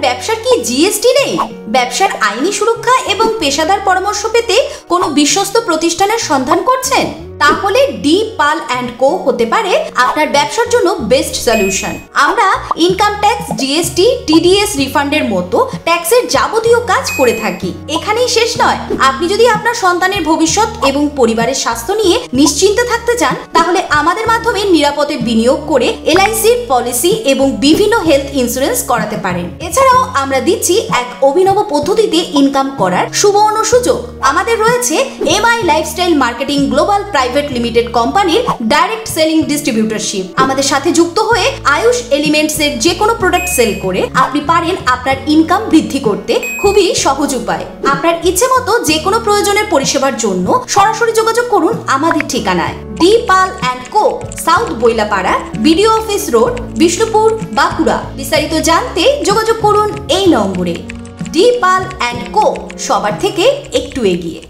ব্যবসার কি জিএসটি নেই? ব্যবসার আইনি সুরক্ষা এবং পেশাদার পরামর্শ পেতে কোনো বিশ্বস্ত প্রতিষ্ঠানের সন্ধান করছেন? তাহলে ডি পাল অ্যান্ড কো হতে পারে আপনার ব্যবসার জন্য বেস্ট সলিউশন। আমরা ইনকাম ট্যাক্স, জিএসটি, টিডিএস রিফান্ডের মতো ট্যাক্সের যাবতীয় কাজ করে থাকি। এখানেই শেষ নয়, আপনি যদি আপনার সন্তানের ভবিষ্যৎ এবং পরিবারের স্বাস্থ্য নিয়ে নিশ্চিন্তে থাকতে চান, তাহলে আমাদের মাধ্যমে নিরাপদে বিনিয়োগ করে এলআইসির পলিসি এবং বিভিন্ন হেলথ ইন্স্যুরেন্স করাতে পারেন। এছাড়াও আমরা দিচ্ছি এক অভিনব পদ্ধতিতে ইনকাম করার সুবর্ণ সুযোগ। আমাদের রয়েছে MI lifestyle marketing global private limited কোম্পানির ডাইরেক্ট সেলিং ডিস্ট্রিবিউটরশিপ। আমাদের সাথে যুক্ত হয়ে আয়ুষ এলিমেন্টস এর যে কোনো প্রোডাক্ট সেল করে আপনি পারেন আপনার ইনকাম বৃদ্ধি করতে খুবই সহজ উপায়। আপনার ইচ্ছে মতো যে কোনো প্রয়োজনের পরিষেবার জন্য সরাসরি যোগাযোগ করুন আমাদের ঠিকানায়, D Pal and co, south Boilapara, BDO office road, Bishnupur, Bankura. বিস্তারিত জানতে যোগাযোগ করুন এই নম্বরে। ডি পাল অ্যান্ড কো, সবার থেকে একটু এগিয়ে।